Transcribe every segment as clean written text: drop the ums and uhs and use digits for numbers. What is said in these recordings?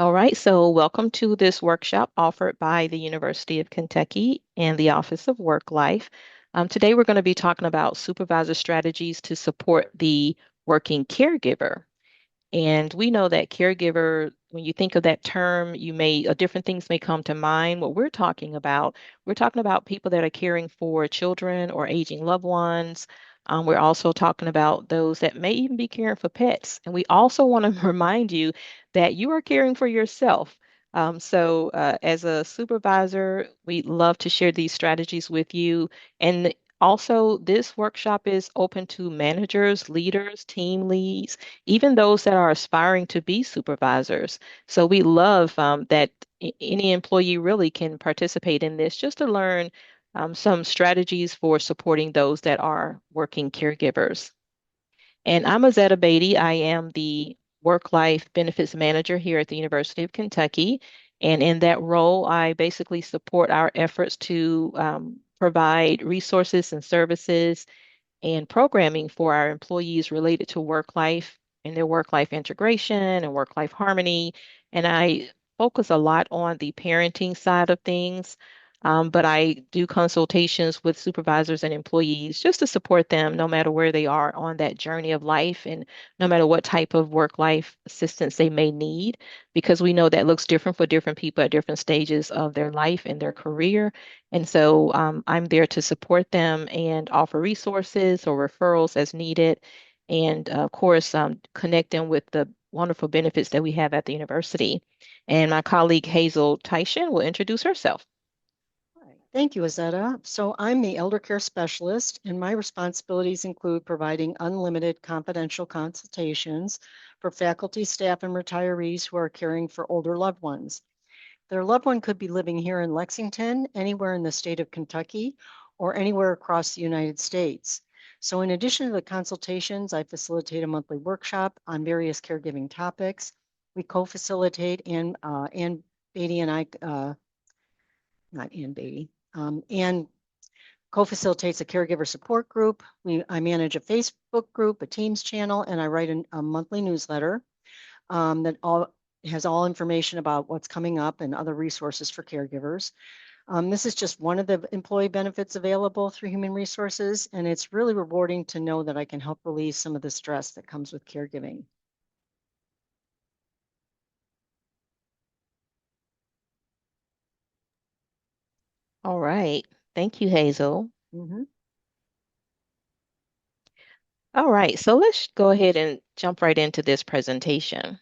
All right, so welcome to this workshop offered by the University of Kentucky and the Office of Work Life. Today, we're going to be talking about supervisor strategies to support the working caregiver. And we know that caregiver, when you think of that term, different things may come to mind. What we're talking about people that are caring for children or aging loved ones. We're also talking about those that may even be caring for pets. And we also want to remind you that you are caring for yourself. As a supervisor, we love to share these strategies with you. And also, this workshop is open to managers, leaders, team leads, even those that are aspiring to be supervisors. So we love that any employee really can participate in this just to learn some strategies for supporting those that are working caregivers. And I'm Azetta Beatty. I am the Work-Life Benefits Manager here at the University of Kentucky. And in that role, I basically support our efforts to provide resources and services and programming for our employees related to work life and their work life integration and work life harmony. And I focus a lot on the parenting side of things, but I do consultations with supervisors and employees just to support them no matter where they are on that journey of life and no matter what type of work life assistance they may need, because we know that looks different for different people at different stages of their life and their career. And so I'm there to support them and offer resources or referrals as needed. And of course, connect them with the wonderful benefits that we have at the university. And my colleague Hazel Teichen will introduce herself. Hi. Thank you, Azetta. So I'm the elder care specialist, and my responsibilities include providing unlimited confidential consultations for faculty, staff, and retirees who are caring for older loved ones. Their loved one could be living here in Lexington, anywhere in the state of Kentucky, or anywhere across the United States. So in addition to the consultations, I facilitate a monthly workshop on various caregiving topics. We co-facilitate and Beatty and I not Ann Beatty, and co-facilitates a caregiver support group. I manage a Facebook group, a Teams channel, and I write a monthly newsletter that all has all information about what's coming up and other resources for caregivers. This is just one of the employee benefits available through human resources, and it's really rewarding to know that I can help relieve some of the stress that comes with caregiving. All right. Thank you, Hazel. Mhm. All right. So let's go ahead and jump right into this presentation.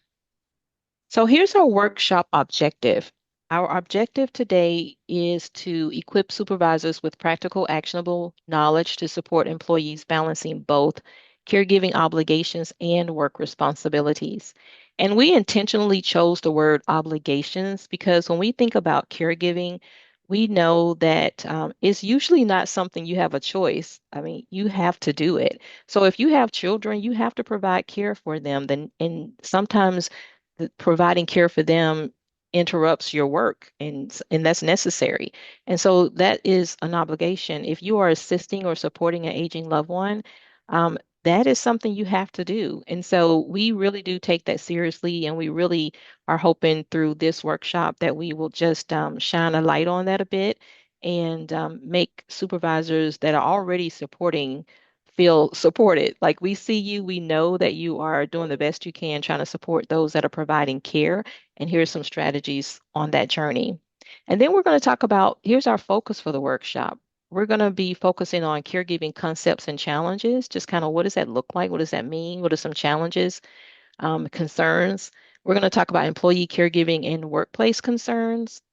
So here's our workshop objective. Our objective today is to equip supervisors with practical, actionable knowledge to support employees balancing both caregiving obligations and work responsibilities. And we intentionally chose the word obligations because when we think about caregiving, we know that it's usually not something you have a choice. I mean, you have to do it. So if you have children, you have to provide care for them. Then, and sometimes providing care for them interrupts your work and that's necessary. And so that is an obligation. If you are assisting or supporting an aging loved one, that is something you have to do. And so we really do take that seriously, and we really are hoping through this workshop that we will just shine a light on that a bit and make supervisors that are already supporting feel supported. Like we see you, we know that you are doing the best you can trying to support those that are providing care. And here's some strategies on that journey. And then we're going to talk about here's our focus for the workshop. We're going to be focusing on caregiving concepts and challenges, just kind of what does that look like? What does that mean? What are some challenges, concerns? We're going to talk about employee caregiving and workplace concerns,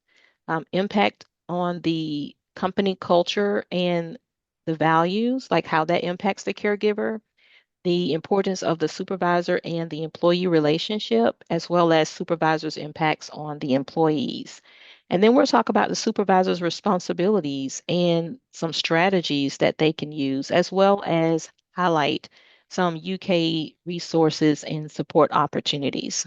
impact on the company culture and the values, like how that impacts the caregiver, the importance of the supervisor and the employee relationship, as well as supervisors' impacts on the employees. And then we'll talk about the supervisor's responsibilities and some strategies that they can use, as well as highlight some UK resources and support opportunities.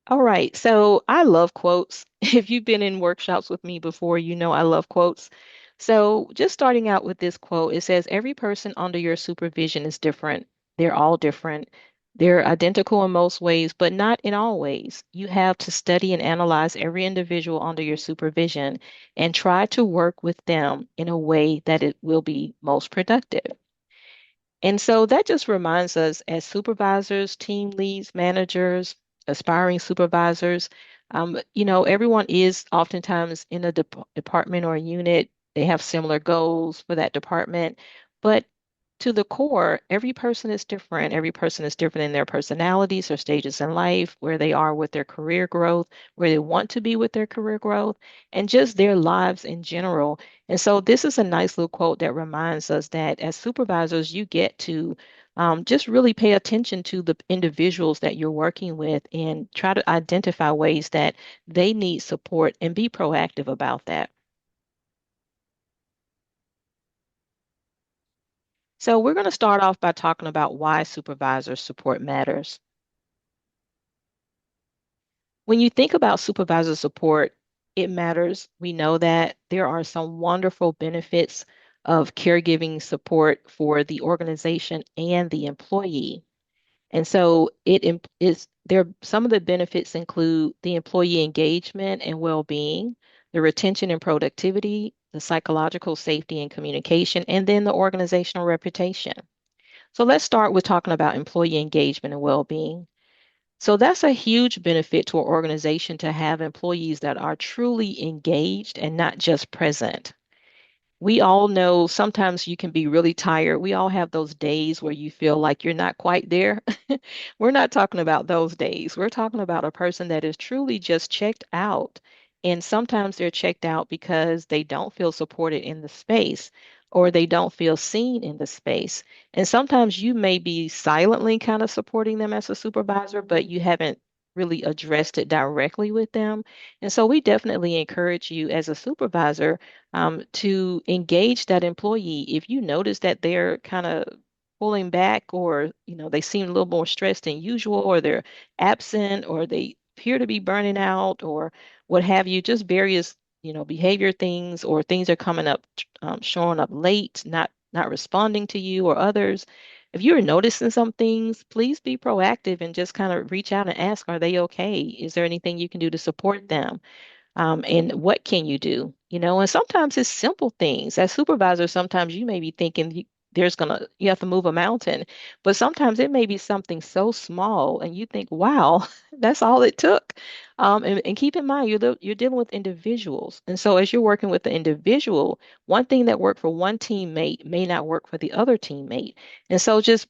All right, so I love quotes. If you've been in workshops with me before, you know I love quotes. So, just starting out with this quote, it says, every person under your supervision is different. They're all different. They're identical in most ways, but not in all ways. You have to study and analyze every individual under your supervision and try to work with them in a way that it will be most productive. And so that just reminds us as supervisors, team leads, managers, aspiring supervisors, everyone is oftentimes in a department or a unit. They have similar goals for that department. But to the core, every person is different. Every person is different in their personalities or stages in life, where they are with their career growth, where they want to be with their career growth, and just their lives in general. And so this is a nice little quote that reminds us that as supervisors, you get to just really pay attention to the individuals that you're working with and try to identify ways that they need support and be proactive about that. So we're going to start off by talking about why supervisor support matters. When you think about supervisor support, it matters. We know that there are some wonderful benefits of caregiving support for the organization and the employee. And so is there some of the benefits include the employee engagement and well-being, the retention and productivity, the psychological safety and communication, and then the organizational reputation. So let's start with talking about employee engagement and well-being. So that's a huge benefit to an organization to have employees that are truly engaged and not just present. We all know sometimes you can be really tired. We all have those days where you feel like you're not quite there. We're not talking about those days. We're talking about a person that is truly just checked out. And sometimes they're checked out because they don't feel supported in the space or they don't feel seen in the space. And sometimes you may be silently kind of supporting them as a supervisor, but you haven't really addressed it directly with them. And so we definitely encourage you as a supervisor to engage that employee. If you notice that they're kind of pulling back or, they seem a little more stressed than usual, or they're absent, or they appear to be burning out, or what have you, just various, behavior things or things are coming up, showing up late, not responding to you or others. If you're noticing some things, please be proactive and just kind of reach out and ask, are they okay? Is there anything you can do to support them? And what can you do? And sometimes it's simple things. As supervisor, sometimes you may be thinking you have to move a mountain, but sometimes it may be something so small, and you think, wow, that's all it took. And keep in mind, you're dealing with individuals, and so as you're working with the individual, one thing that worked for one teammate may not work for the other teammate, and so just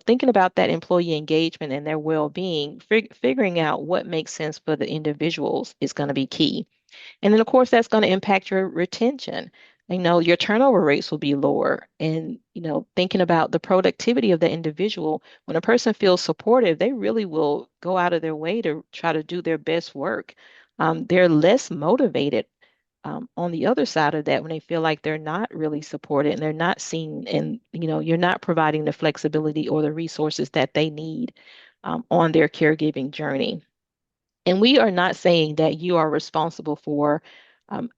thinking about that employee engagement and their well-being, figuring out what makes sense for the individuals is going to be key. And then, of course, that's going to impact your retention. Your turnover rates will be lower. And, thinking about the productivity of the individual, when a person feels supportive, they really will go out of their way to try to do their best work. They're less motivated on the other side of that when they feel like they're not really supported and they're not seen, and, you're not providing the flexibility or the resources that they need on their caregiving journey. And we are not saying that you are responsible for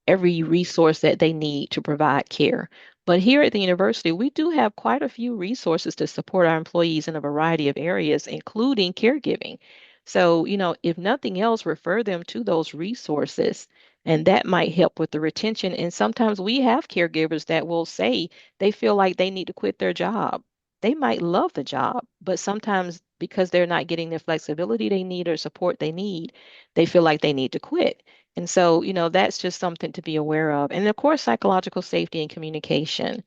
every resource that they need to provide care. But here at the university, we do have quite a few resources to support our employees in a variety of areas, including caregiving. So, if nothing else, refer them to those resources, and that might help with the retention. And sometimes we have caregivers that will say they feel like they need to quit their job. They might love the job, but sometimes because they're not getting the flexibility they need or support they need, they feel like they need to quit. And so, that's just something to be aware of. And of course, psychological safety and communication.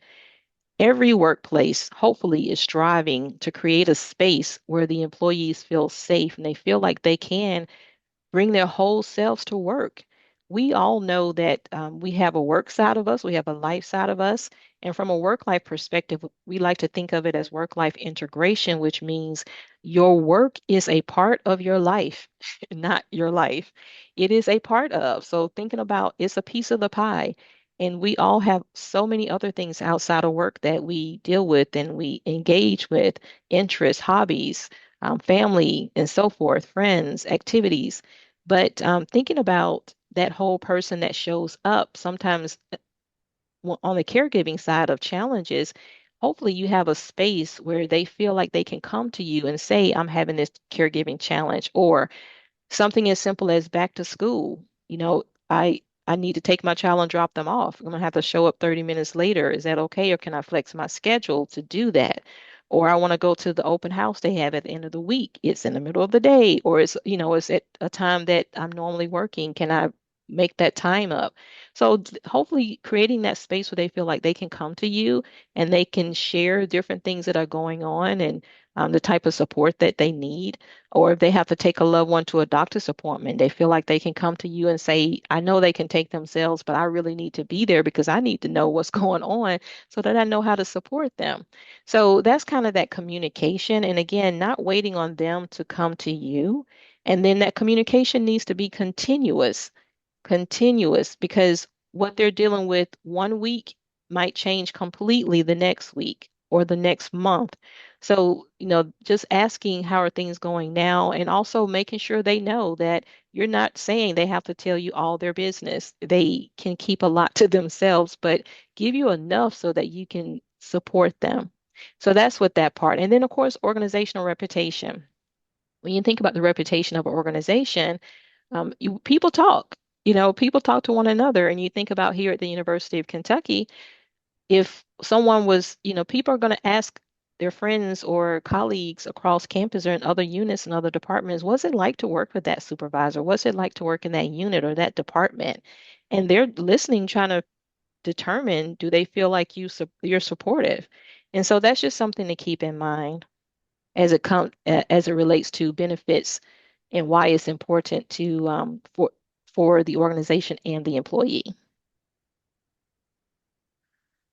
Every workplace, hopefully, is striving to create a space where the employees feel safe and they feel like they can bring their whole selves to work. We all know that we have a work side of us, we have a life side of us. And from a work life perspective, we like to think of it as work life integration, which means your work is a part of your life, not your life. It is a part of. So thinking about it's a piece of the pie. And we all have so many other things outside of work that we deal with and we engage with, interests, hobbies, family, and so forth, friends, activities. But thinking about that whole person that shows up, sometimes on the caregiving side of challenges, hopefully you have a space where they feel like they can come to you and say, I'm having this caregiving challenge, or something as simple as back to school. I need to take my child and drop them off. I'm gonna have to show up 30 minutes later. Is that okay, or can I flex my schedule to do that? Or I want to go to the open house they have at the end of the week. It's in the middle of the day, or it's at a time that I'm normally working. Can I make that time up? So hopefully creating that space where they feel like they can come to you and they can share different things that are going on, and the type of support that they need. Or if they have to take a loved one to a doctor's appointment, they feel like they can come to you and say, I know they can take themselves, but I really need to be there because I need to know what's going on so that I know how to support them. So that's kind of that communication. And again, not waiting on them to come to you. And then that communication needs to be continuous, because what they're dealing with one week might change completely the next week or the next month. So, just asking how are things going now, and also making sure they know that you're not saying they have to tell you all their business. They can keep a lot to themselves, but give you enough so that you can support them. So that's what that part. And then, of course, organizational reputation. When you think about the reputation of an organization, people talk. People talk to one another. And you think about here at the University of Kentucky, if someone was, people are going to ask their friends or colleagues across campus or in other units and other departments, what's it like to work with that supervisor? What's it like to work in that unit or that department? And they're listening, trying to determine, do they feel like you're supportive? And so that's just something to keep in mind as it relates to benefits and why it's important to for the organization and the employee.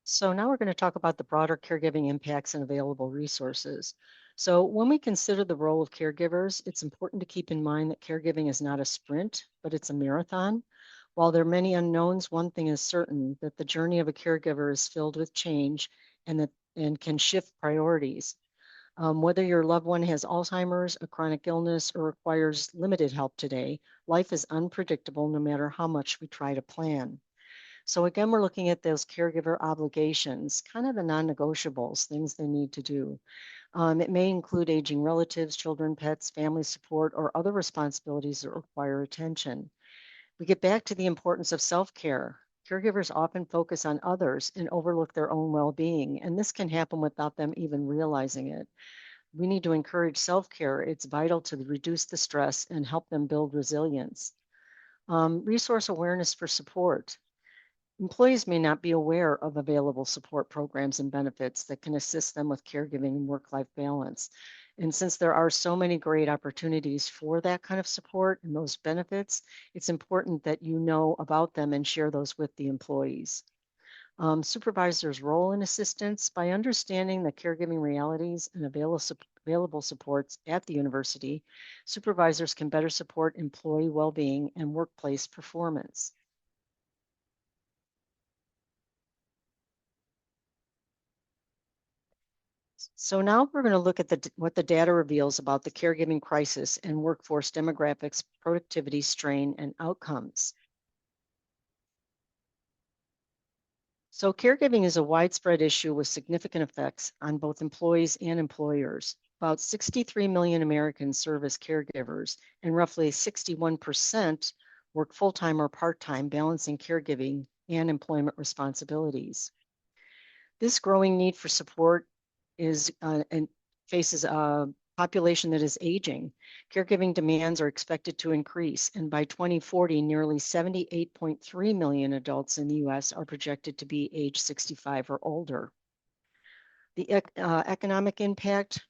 So now we're going to talk about the broader caregiving impacts and available resources. So when we consider the role of caregivers, it's important to keep in mind that caregiving is not a sprint, but it's a marathon. While there are many unknowns, one thing is certain, that the journey of a caregiver is filled with change and can shift priorities. Whether your loved one has Alzheimer's, a chronic illness, or requires limited help today, life is unpredictable no matter how much we try to plan. So again, we're looking at those caregiver obligations, kind of the non-negotiables, things they need to do. It may include aging relatives, children, pets, family support, or other responsibilities that require attention. We get back to the importance of self-care. Caregivers often focus on others and overlook their own well-being, and this can happen without them even realizing it. We need to encourage self-care. It's vital to reduce the stress and help them build resilience. Resource awareness for support. Employees may not be aware of available support programs and benefits that can assist them with caregiving and work-life balance. And since there are so many great opportunities for that kind of support and those benefits, it's important that you know about them and share those with the employees. Supervisors' role in assistance. By understanding the caregiving realities and available supports at the university, supervisors can better support employee well-being and workplace performance. So now we're going to look at what the data reveals about the caregiving crisis and workforce demographics, productivity, strain, and outcomes. So caregiving is a widespread issue with significant effects on both employees and employers. About 63 million Americans serve as caregivers, and roughly 61% work full-time or part-time, balancing caregiving and employment responsibilities. This growing need for support is and faces a population that is aging. Caregiving demands are expected to increase, and by 2040, nearly 78.3 million adults in the US are projected to be age 65 or older. The economic impact.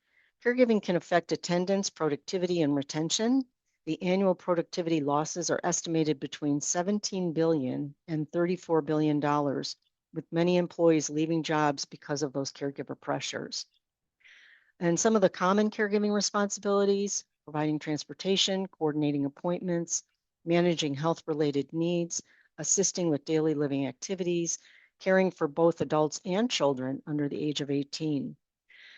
Caregiving can affect attendance, productivity, and retention. The annual productivity losses are estimated between $17 billion and $34 billion, with many employees leaving jobs because of those caregiver pressures. And some of the common caregiving responsibilities: providing transportation, coordinating appointments, managing health-related needs, assisting with daily living activities, caring for both adults and children under the age of 18.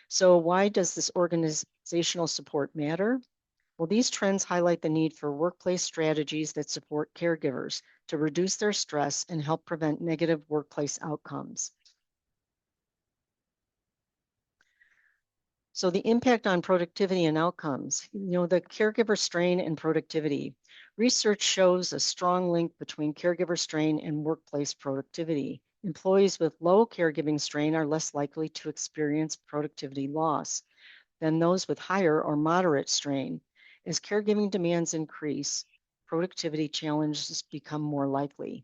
So why does this organizational support matter? Well, these trends highlight the need for workplace strategies that support caregivers to reduce their stress and help prevent negative workplace outcomes. So the impact on productivity and outcomes, the caregiver strain and productivity. Research shows a strong link between caregiver strain and workplace productivity. Employees with low caregiving strain are less likely to experience productivity loss than those with higher or moderate strain. As caregiving demands increase, productivity challenges become more likely.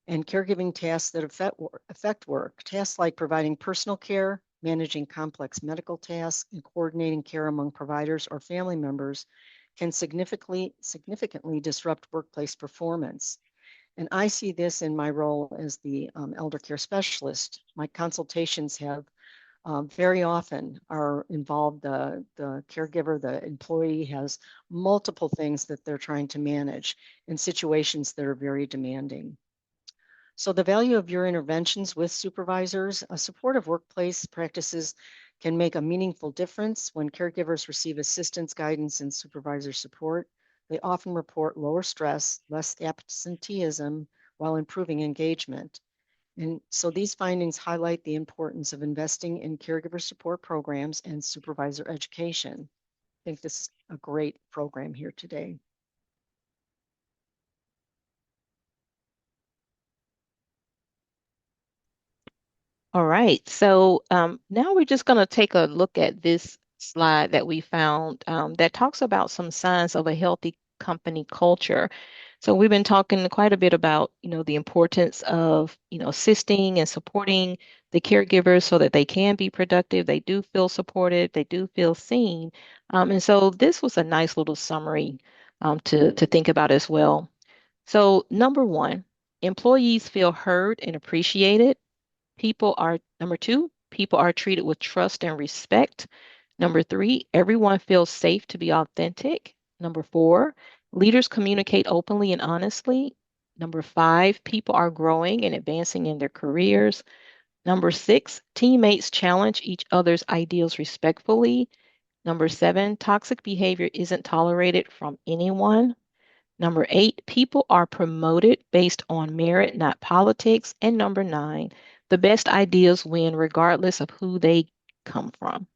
And caregiving tasks that affect work, tasks like providing personal care, managing complex medical tasks, and coordinating care among providers or family members can significantly disrupt workplace performance. And I see this in my role as the elder care specialist. My consultations have very often are involved. The caregiver, the employee has multiple things that they're trying to manage in situations that are very demanding. So the value of your interventions with supervisors, a supportive workplace practices can make a meaningful difference. When caregivers receive assistance, guidance, and supervisor support, they often report lower stress, less absenteeism, while improving engagement. And so these findings highlight the importance of investing in caregiver support programs and supervisor education. I think this is a great program here today. All right. So now we're just going to take a look at this slide that we found that talks about some signs of a healthy company culture. So we've been talking quite a bit about, the importance of, assisting and supporting the caregivers so that they can be productive. They do feel supported. They do feel seen. And so this was a nice little summary to think about as well. So number one, employees feel heard and appreciated. Number two, people are treated with trust and respect. Number three, everyone feels safe to be authentic. Number four, leaders communicate openly and honestly. Number five, people are growing and advancing in their careers. Number six, teammates challenge each other's ideals respectfully. Number seven, toxic behavior isn't tolerated from anyone. Number eight, people are promoted based on merit, not politics. And number nine, the best ideas win regardless of who they come from.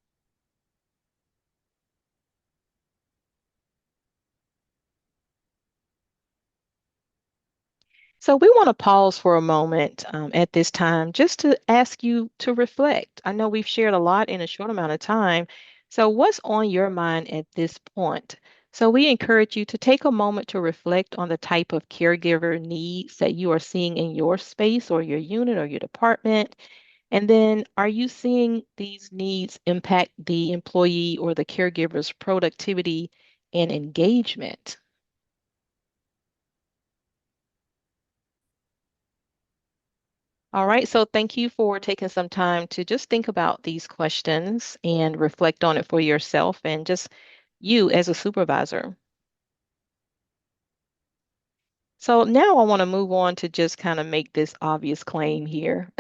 So we want to pause for a moment at this time just to ask you to reflect. I know we've shared a lot in a short amount of time. So what's on your mind at this point? So we encourage you to take a moment to reflect on the type of caregiver needs that you are seeing in your space or your unit or your department. And then are you seeing these needs impact the employee or the caregiver's productivity and engagement? All right, so thank you for taking some time to just think about these questions and reflect on it for yourself and just you as a supervisor. So now I want to move on to just kind of make this obvious claim here.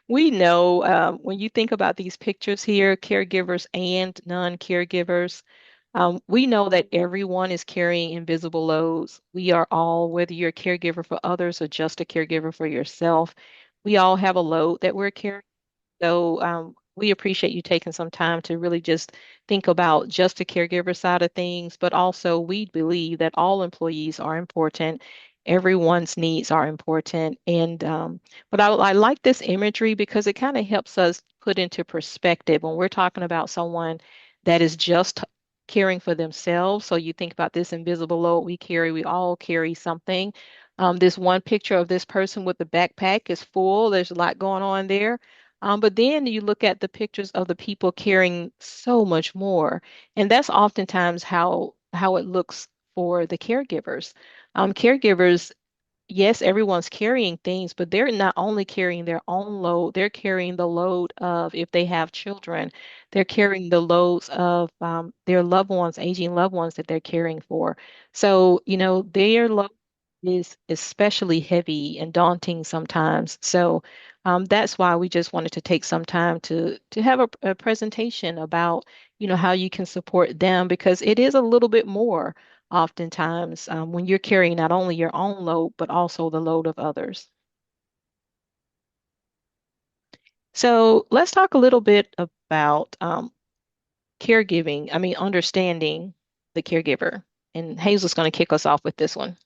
We know when you think about these pictures here, caregivers and non-caregivers, we know that everyone is carrying invisible loads. We are all, whether you're a caregiver for others or just a caregiver for yourself, we all have a load that we're carrying. So we appreciate you taking some time to really just think about just the caregiver side of things, but also we believe that all employees are important. Everyone's needs are important. And but I like this imagery because it kind of helps us put into perspective when we're talking about someone that is just caring for themselves. So you think about this invisible load we carry, we all carry something. This one picture of this person with the backpack is full. There's a lot going on there. But then you look at the pictures of the people carrying so much more, and that's oftentimes how it looks for the caregivers. Caregivers, yes, everyone's carrying things, but they're not only carrying their own load, they're carrying the load of if they have children, they're carrying the loads of their loved ones, aging loved ones that they're caring for. So, their load. is especially heavy and daunting sometimes. So that's why we just wanted to take some time to have a presentation about, how you can support them because it is a little bit more oftentimes when you're carrying not only your own load, but also the load of others. So let's talk a little bit about caregiving, I mean, understanding the caregiver. And Hazel's going to kick us off with this one.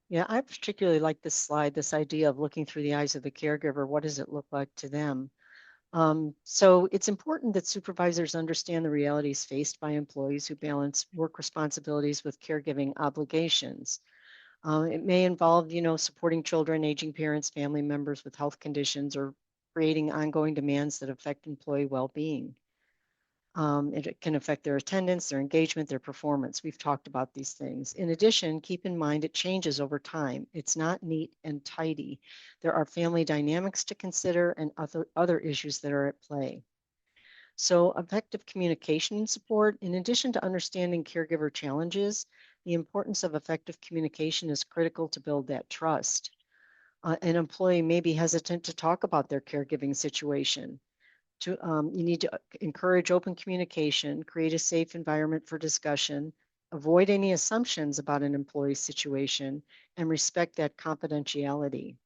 Yeah, I particularly like this slide, this idea of looking through the eyes of the caregiver. What does it look like to them? So it's important that supervisors understand the realities faced by employees who balance work responsibilities with caregiving obligations. It may involve, supporting children, aging parents, family members with health conditions, or creating ongoing demands that affect employee well-being. It can affect their attendance, their engagement, their performance. We've talked about these things. In addition, keep in mind it changes over time. It's not neat and tidy. There are family dynamics to consider and other issues that are at play. So, effective communication and support, in addition to understanding caregiver challenges, the importance of effective communication is critical to build that trust. An employee may be hesitant to talk about their caregiving situation. You need to encourage open communication, create a safe environment for discussion, avoid any assumptions about an employee's situation, and respect that confidentiality.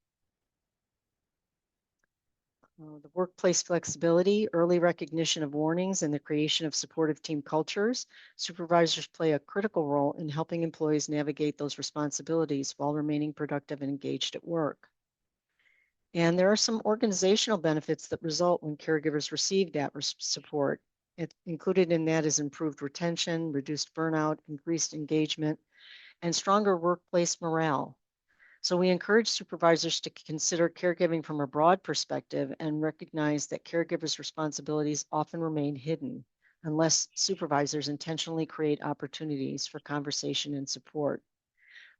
The workplace flexibility, early recognition of warnings, and the creation of supportive team cultures. Supervisors play a critical role in helping employees navigate those responsibilities while remaining productive and engaged at work. And there are some organizational benefits that result when caregivers receive that support. Included in that is improved retention, reduced burnout, increased engagement, and stronger workplace morale. So we encourage supervisors to consider caregiving from a broad perspective and recognize that caregivers' responsibilities often remain hidden unless supervisors intentionally create opportunities for conversation and support.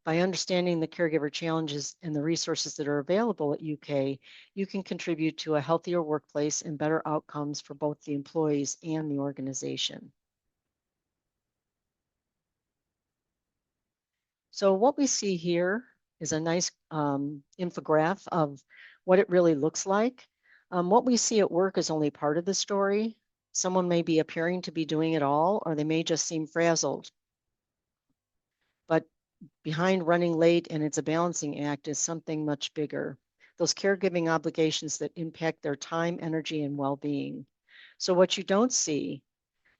By understanding the caregiver challenges and the resources that are available at UK, you can contribute to a healthier workplace and better outcomes for both the employees and the organization. So what we see here is a nice infograph of what it really looks like. What we see at work is only part of the story. Someone may be appearing to be doing it all, or they may just seem frazzled. But behind running late and it's a balancing act is something much bigger. Those caregiving obligations that impact their time, energy, and well-being. So what you don't see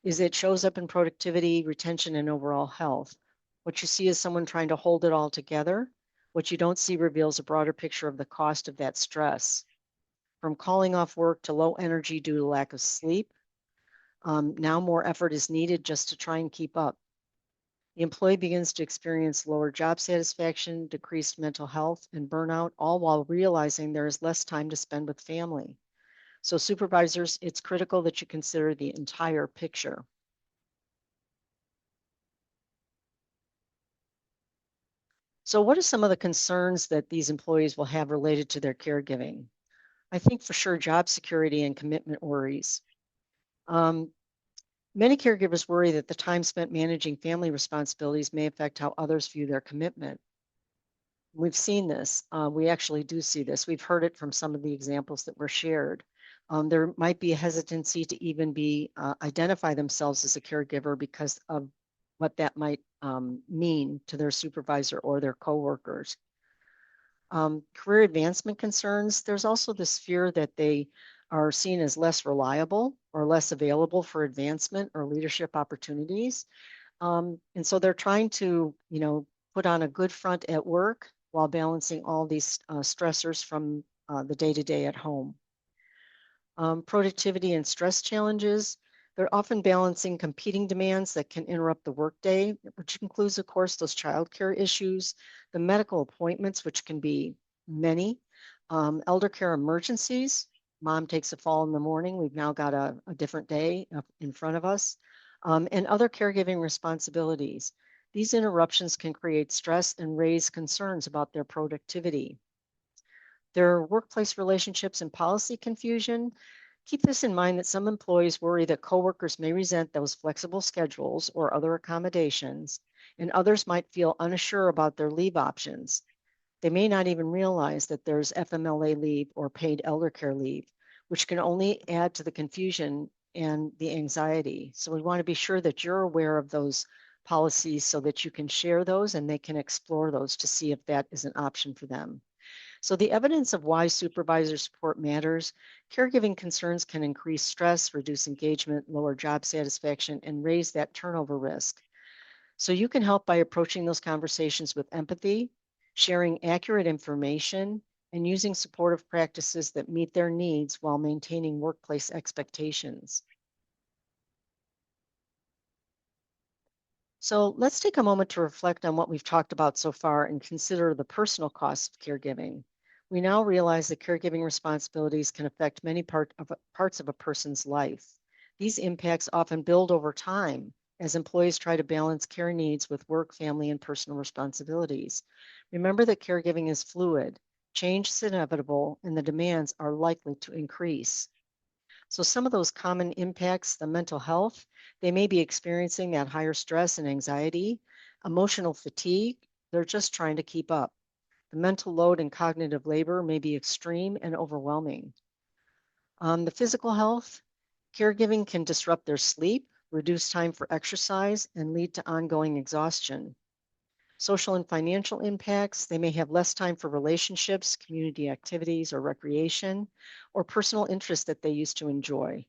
is it shows up in productivity, retention, and overall health. What you see is someone trying to hold it all together. What you don't see reveals a broader picture of the cost of that stress. From calling off work to low energy due to lack of sleep, now more effort is needed just to try and keep up. The employee begins to experience lower job satisfaction, decreased mental health, and burnout, all while realizing there is less time to spend with family. So, supervisors, it's critical that you consider the entire picture. So, what are some of the concerns that these employees will have related to their caregiving? I think for sure job security and commitment worries. Many caregivers worry that the time spent managing family responsibilities may affect how others view their commitment. We've seen this. We actually do see this. We've heard it from some of the examples that were shared. There might be a hesitancy to even identify themselves as a caregiver because of what that might mean to their supervisor or their coworkers. Career advancement concerns, there's also this fear that they are seen as less reliable or less available for advancement or leadership opportunities. And so they're trying to, put on a good front at work while balancing all these stressors from the day-to-day at home. Productivity and stress challenges, they're often balancing competing demands that can interrupt the workday, which includes, of course, those childcare issues, the medical appointments, which can be many, elder care emergencies. Mom takes a fall in the morning. We've now got a different day in front of us, and other caregiving responsibilities. These interruptions can create stress and raise concerns about their productivity. There are workplace relationships and policy confusion. Keep this in mind that some employees worry that coworkers may resent those flexible schedules or other accommodations, and others might feel unsure about their leave options. They may not even realize that there's FMLA leave or paid elder care leave, which can only add to the confusion and the anxiety. So we want to be sure that you're aware of those policies so that you can share those and they can explore those to see if that is an option for them. So the evidence of why supervisor support matters, caregiving concerns can increase stress, reduce engagement, lower job satisfaction, and raise that turnover risk. So you can help by approaching those conversations with empathy, sharing accurate information, and using supportive practices that meet their needs while maintaining workplace expectations. So let's take a moment to reflect on what we've talked about so far and consider the personal costs of caregiving. We now realize that caregiving responsibilities can affect many parts of a person's life. These impacts often build over time as employees try to balance care needs with work, family, and personal responsibilities. Remember that caregiving is fluid, change is inevitable, and the demands are likely to increase. So some of those common impacts, the mental health, they may be experiencing that higher stress and anxiety, emotional fatigue, they're just trying to keep up. The mental load and cognitive labor may be extreme and overwhelming. The physical health, caregiving can disrupt their sleep, reduce time for exercise, and lead to ongoing exhaustion. Social and financial impacts, they may have less time for relationships, community activities, or recreation, or personal interests that they used to enjoy.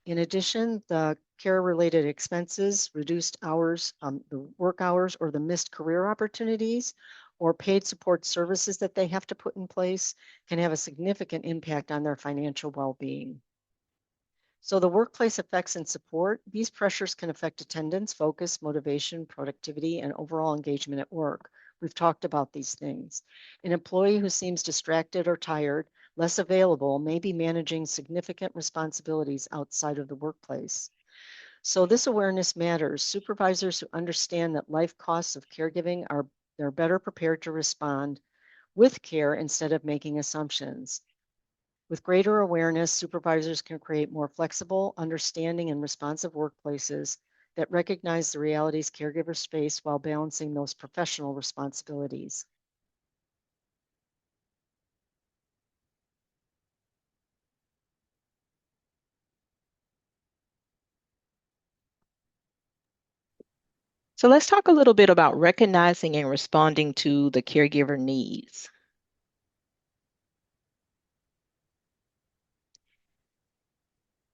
In addition, the care-related expenses, reduced hours, the work hours, or the missed career opportunities, or paid support services that they have to put in place can have a significant impact on their financial well-being. So the workplace effects and support, these pressures can affect attendance, focus, motivation, productivity, and overall engagement at work. We've talked about these things. An employee who seems distracted or tired, less available, may be managing significant responsibilities outside of the workplace. So this awareness matters. Supervisors who understand that life costs of caregiving are they're better prepared to respond with care instead of making assumptions. With greater awareness, supervisors can create more flexible, understanding, and responsive workplaces that recognize the realities caregivers face while balancing those professional responsibilities. So let's talk a little bit about recognizing and responding to the caregiver needs.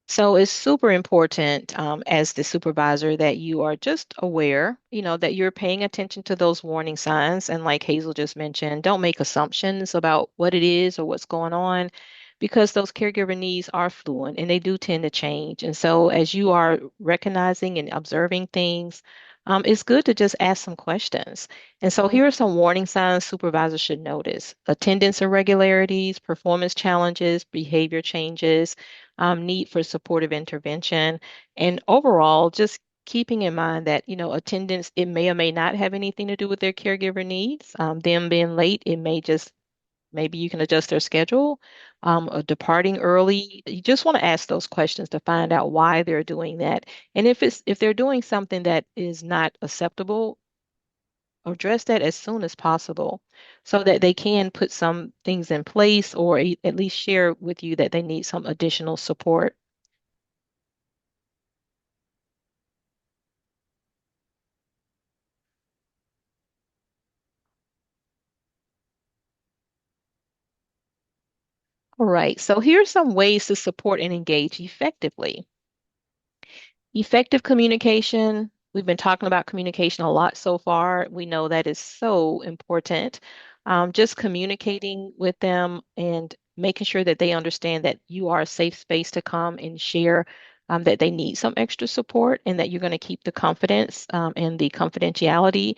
So it's super important as the supervisor that you are just aware, that you're paying attention to those warning signs. And like Hazel just mentioned, don't make assumptions about what it is or what's going on because those caregiver needs are fluid and they do tend to change. And so as you are recognizing and observing things, it's good to just ask some questions. And so here are some warning signs supervisors should notice: attendance irregularities, performance challenges, behavior changes, need for supportive intervention, and overall, just keeping in mind that, attendance, it may or may not have anything to do with their caregiver needs. Them being late, it may just, maybe you can adjust their schedule, or departing early. You just want to ask those questions to find out why they're doing that. And if they're doing something that is not acceptable, address that as soon as possible so that they can put some things in place or at least share with you that they need some additional support. All right, so here's some ways to support and engage effectively. Effective communication. We've been talking about communication a lot so far. We know that is so important. Just communicating with them and making sure that they understand that you are a safe space to come and share, that they need some extra support and that you're going to keep the confidence, and the confidentiality,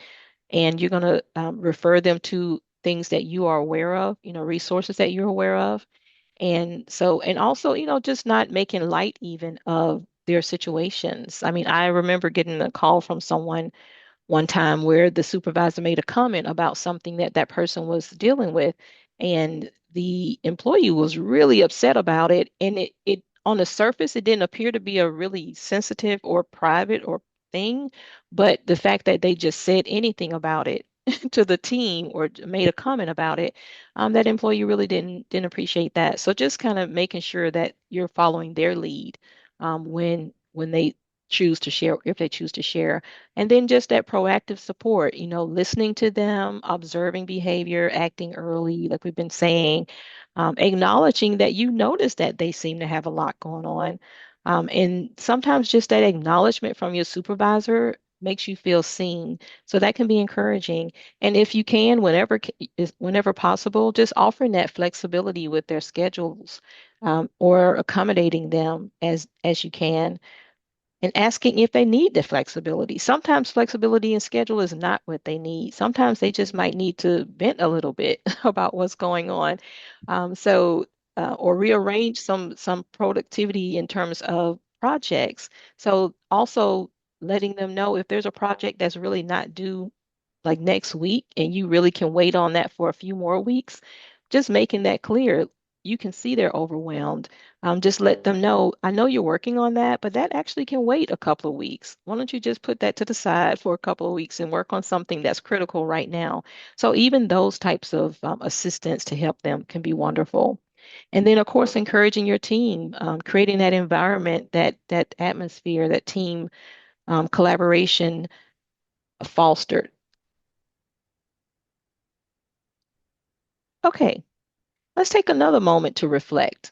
and you're going to refer them to things that you are aware of, resources that you're aware of. And so, and also, just not making light even of their situations. I mean, I remember getting a call from someone one time where the supervisor made a comment about something that that person was dealing with, and the employee was really upset about it. And it on the surface, it didn't appear to be a really sensitive or private or thing, but the fact that they just said anything about it to the team or made a comment about it, that employee really didn't appreciate that. So just kind of making sure that you're following their lead when they choose to share, if they choose to share. And then just that proactive support, listening to them, observing behavior, acting early, like we've been saying, acknowledging that you notice that they seem to have a lot going on. And sometimes just that acknowledgement from your supervisor makes you feel seen. So that can be encouraging. And if you can, whenever possible, just offering that flexibility with their schedules, or accommodating them as you can, and asking if they need the flexibility. Sometimes flexibility in schedule is not what they need. Sometimes they just might need to vent a little bit about what's going on. Or rearrange some productivity in terms of projects. So also letting them know if there's a project that's really not due like next week and you really can wait on that for a few more weeks, just making that clear. You can see they're overwhelmed. Just let them know, I know you're working on that, but that actually can wait a couple of weeks. Why don't you just put that to the side for a couple of weeks and work on something that's critical right now? So even those types of assistance to help them can be wonderful. And then, of course, encouraging your team, creating that environment, that atmosphere, that team collaboration fostered. Okay, let's take another moment to reflect.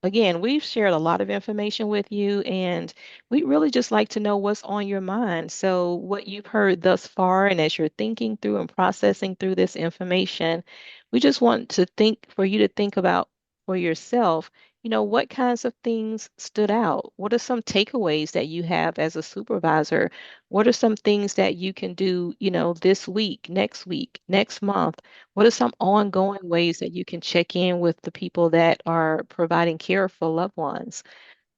Again, we've shared a lot of information with you, and we really just like to know what's on your mind. So, what you've heard thus far, and as you're thinking through and processing through this information, we just want to think for you to think about for yourself, what kinds of things stood out? What are some takeaways that you have as a supervisor? What are some things that you can do, this week, next month? What are some ongoing ways that you can check in with the people that are providing care for loved ones?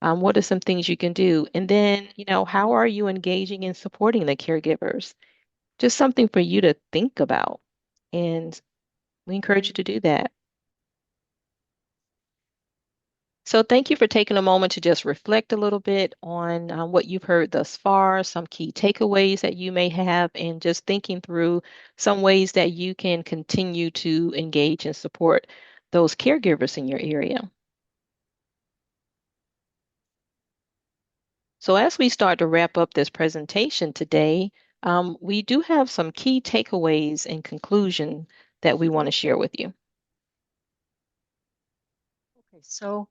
What are some things you can do? And then, how are you engaging and supporting the caregivers? Just something for you to think about. And we encourage you to do that. So, thank you for taking a moment to just reflect a little bit on what you've heard thus far, some key takeaways that you may have, and just thinking through some ways that you can continue to engage and support those caregivers in your area. So, as we start to wrap up this presentation today, we do have some key takeaways and conclusion that we want to share with you. Okay, so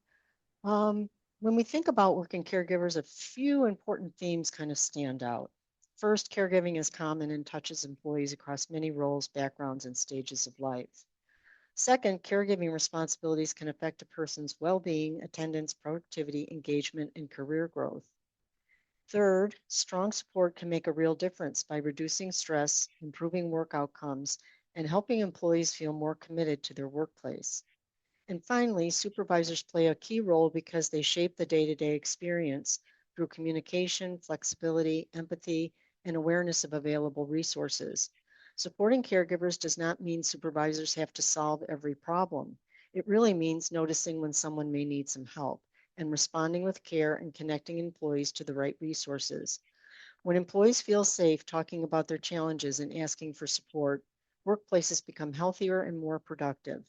when we think about working caregivers, a few important themes kind of stand out. First, caregiving is common and touches employees across many roles, backgrounds, and stages of life. Second, caregiving responsibilities can affect a person's well-being, attendance, productivity, engagement, and career growth. Third, strong support can make a real difference by reducing stress, improving work outcomes, and helping employees feel more committed to their workplace. And finally, supervisors play a key role because they shape the day-to-day experience through communication, flexibility, empathy, and awareness of available resources. Supporting caregivers does not mean supervisors have to solve every problem. It really means noticing when someone may need some help and responding with care and connecting employees to the right resources. When employees feel safe talking about their challenges and asking for support, workplaces become healthier and more productive.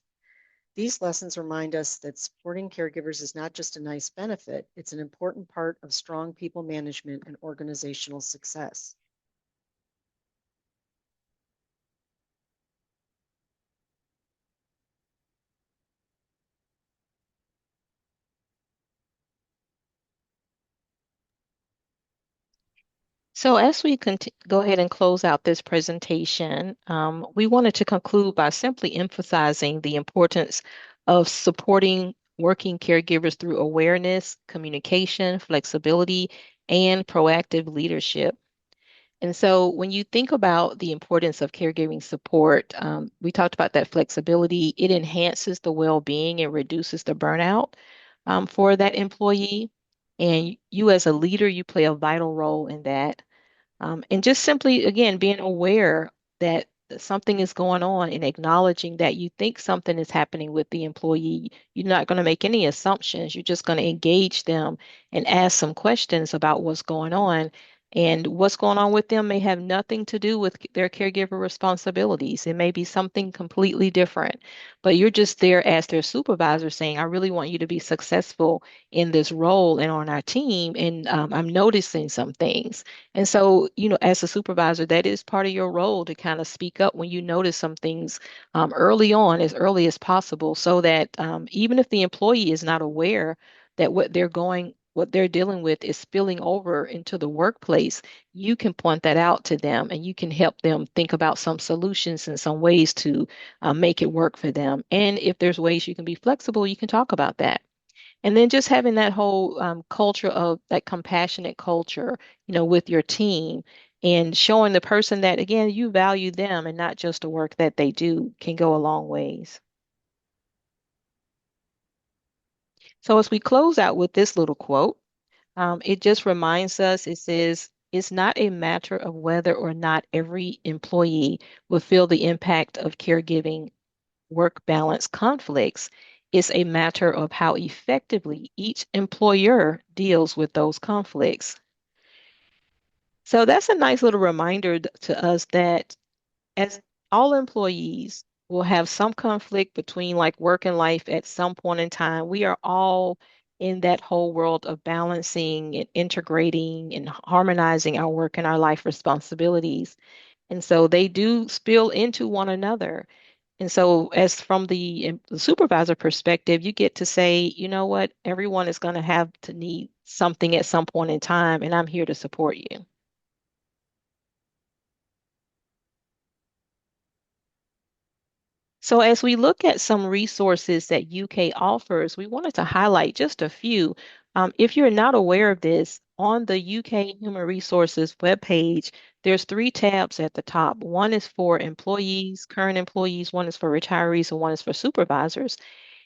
These lessons remind us that supporting caregivers is not just a nice benefit, it's an important part of strong people management and organizational success. So, as we go ahead and close out this presentation, we wanted to conclude by simply emphasizing the importance of supporting working caregivers through awareness, communication, flexibility, and proactive leadership. And so, when you think about the importance of caregiving support, we talked about that flexibility. It enhances the well-being and reduces the burnout for that employee. And you, as a leader, you play a vital role in that. And just simply, again, being aware that something is going on and acknowledging that you think something is happening with the employee. You're not going to make any assumptions. You're just going to engage them and ask some questions about what's going on. And what's going on with them may have nothing to do with their caregiver responsibilities. It may be something completely different, but you're just there as their supervisor saying, I really want you to be successful in this role and on our team. And I'm noticing some things. And so, as a supervisor, that is part of your role to kind of speak up when you notice some things early on, as early as possible, so that even if the employee is not aware that what they're dealing with is spilling over into the workplace, you can point that out to them and you can help them think about some solutions and some ways to make it work for them. And if there's ways you can be flexible, you can talk about that. And then just having that whole culture of that compassionate culture, with your team and showing the person that, again, you value them and not just the work that they do can go a long ways. So as we close out with this little quote, it just reminds us, it says, it's not a matter of whether or not every employee will feel the impact of caregiving work balance conflicts. It's a matter of how effectively each employer deals with those conflicts. So that's a nice little reminder to us that as all employees will have some conflict between like work and life at some point in time. We are all in that whole world of balancing and integrating and harmonizing our work and our life responsibilities. And so they do spill into one another. And so, as from the supervisor perspective, you get to say, you know what, everyone is going to have to need something at some point in time, and I'm here to support you. So, as we look at some resources that UK offers, we wanted to highlight just a few. If you're not aware of this, on the UK Human Resources webpage, there's three tabs at the top. One is for employees, current employees, one is for retirees, and one is for supervisors.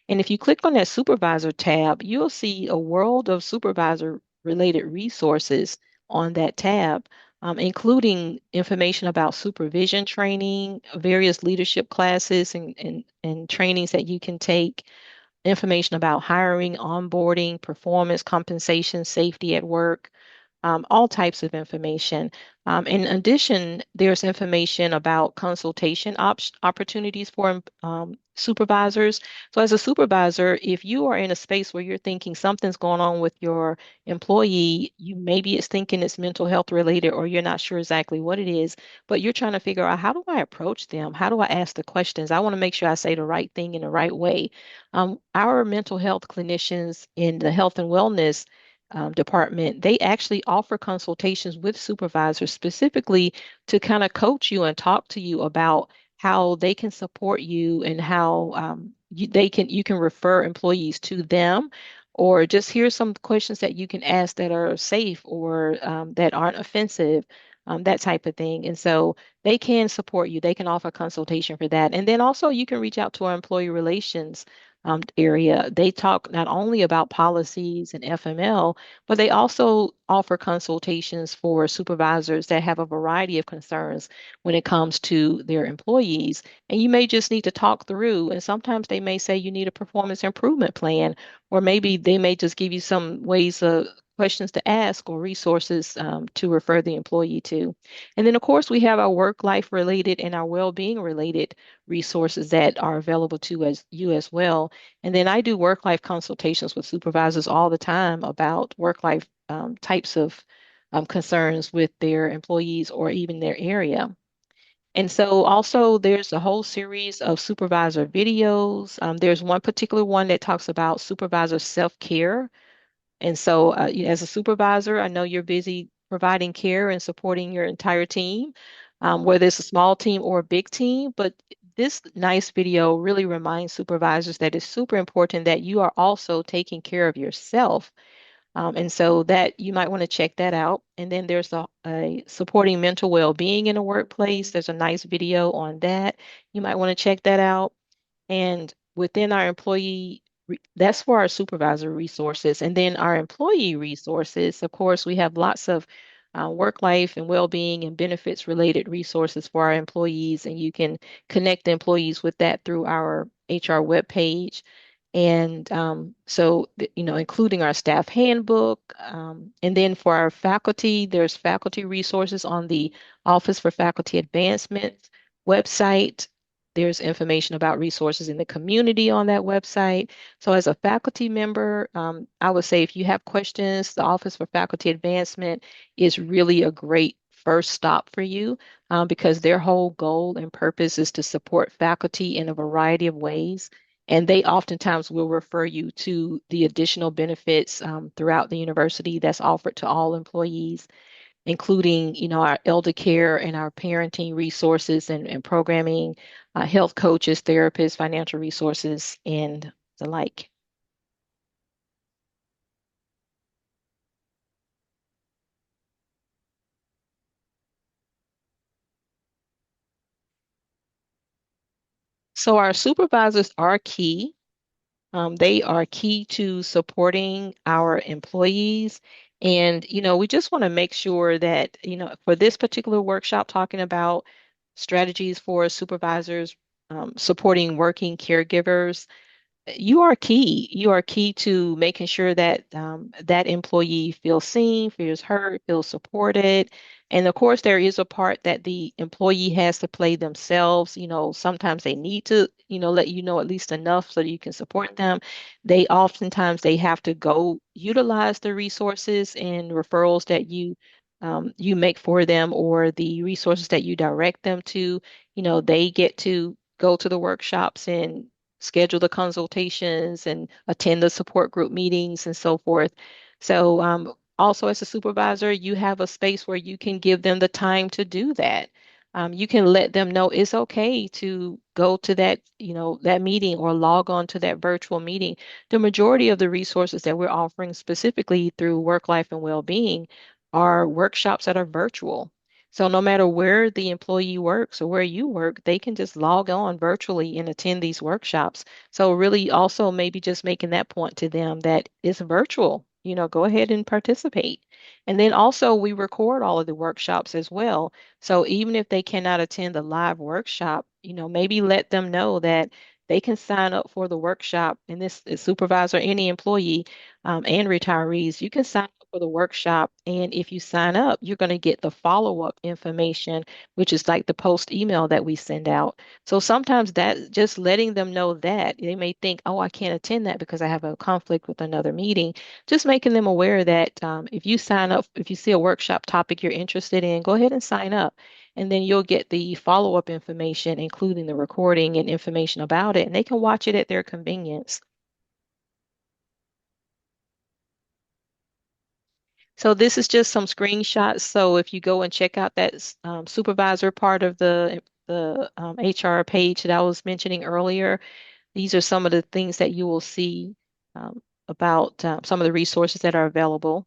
And if you click on that supervisor tab, you'll see a world of supervisor related resources on that tab, including information about supervision training, various leadership classes and trainings that you can take, information about hiring, onboarding, performance, compensation, safety at work, all types of information. In addition, there's information about consultation opportunities for supervisors. So, as a supervisor, if you are in a space where you're thinking something's going on with your employee, maybe it's thinking it's mental health related, or you're not sure exactly what it is, but you're trying to figure out how do I approach them? How do I ask the questions? I want to make sure I say the right thing in the right way. Our mental health clinicians in the health and wellness department, they actually offer consultations with supervisors specifically to kind of coach you and talk to you about how they can support you and how you can refer employees to them, or just here's some questions that you can ask that are safe or that aren't offensive, that type of thing. And so they can support you. They can offer consultation for that. And then also you can reach out to our employee relations area. They talk not only about policies and FML, but they also offer consultations for supervisors that have a variety of concerns when it comes to their employees. And you may just need to talk through, and sometimes they may say you need a performance improvement plan, or maybe they may just give you some ways of questions to ask or resources to refer the employee to. And then, of course, we have our work life related and our well being related resources that are available to you as well. And then I do work life consultations with supervisors all the time about work life types of concerns with their employees or even their area. And so also there's a whole series of supervisor videos. There's one particular one that talks about supervisor self-care. And so, as a supervisor, I know you're busy providing care and supporting your entire team, whether it's a small team or a big team. But this nice video really reminds supervisors that it's super important that you are also taking care of yourself. And so that you might want to check that out. And then there's a supporting mental well-being in a workplace. There's a nice video on that. You might want to check that out. And within our that's for our supervisor resources. And then our employee resources, of course, we have lots of work life and well-being and benefits related resources for our employees. And you can connect the employees with that through our HR webpage. And including our staff handbook. And then for our faculty, there's faculty resources on the Office for Faculty Advancement website. There's information about resources in the community on that website. So, as a faculty member, I would say if you have questions, the Office for Faculty Advancement is really a great first stop for you because their whole goal and purpose is to support faculty in a variety of ways. And they oftentimes will refer you to the additional benefits throughout the university that's offered to all employees, including, our elder care and our parenting resources and programming, health coaches, therapists, financial resources, and the like. So our supervisors are key. They are key to supporting our employees. And, we just want to make sure that, for this particular workshop, talking about strategies for supervisors supporting working caregivers, you are key. You are key to making sure that that employee feels seen, feels heard, feels supported. And of course, there is a part that the employee has to play themselves. Sometimes they need to, let you know at least enough so that you can support them. They have to go utilize the resources and referrals that you make for them or the resources that you direct them to. They get to go to the workshops and schedule the consultations and attend the support group meetings and so forth. So, also as a supervisor, you have a space where you can give them the time to do that. You can let them know it's okay to go to that meeting or log on to that virtual meeting. The majority of the resources that we're offering specifically through work life and well-being are workshops that are virtual. So no matter where the employee works or where you work, they can just log on virtually and attend these workshops. So really also maybe just making that point to them that it's virtual, go ahead and participate. And then also we record all of the workshops as well. So even if they cannot attend the live workshop, maybe let them know that they can sign up for the workshop, and this is supervisor, any employee, and retirees, you can sign up for the workshop. And if you sign up, you're going to get the follow-up information, which is like the post email that we send out. So sometimes that just letting them know that they may think, oh, I can't attend that because I have a conflict with another meeting. Just making them aware that if you sign up, if you see a workshop topic you're interested in, go ahead and sign up. And then you'll get the follow-up information, including the recording and information about it, and they can watch it at their convenience. So this is just some screenshots. So if you go and check out that supervisor part of the HR page that I was mentioning earlier, these are some of the things that you will see about some of the resources that are available.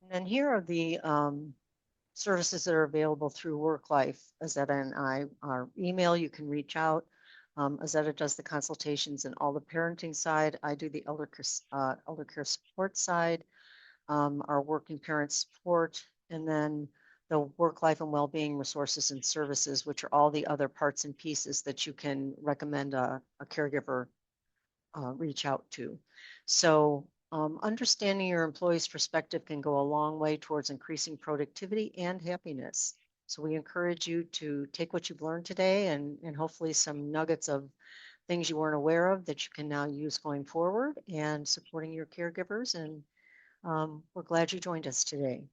And then here are the services that are available through Work Life. Azetta and I, our email, you can reach out. Azetta does the consultations and all the parenting side. I do the elder care support side, our working parent support, and then the work life and well-being resources and services, which are all the other parts and pieces that you can recommend a caregiver reach out to. So understanding your employee's perspective can go a long way towards increasing productivity and happiness. So we encourage you to take what you've learned today and hopefully some nuggets of things you weren't aware of that you can now use going forward and supporting your caregivers. And we're glad you joined us today.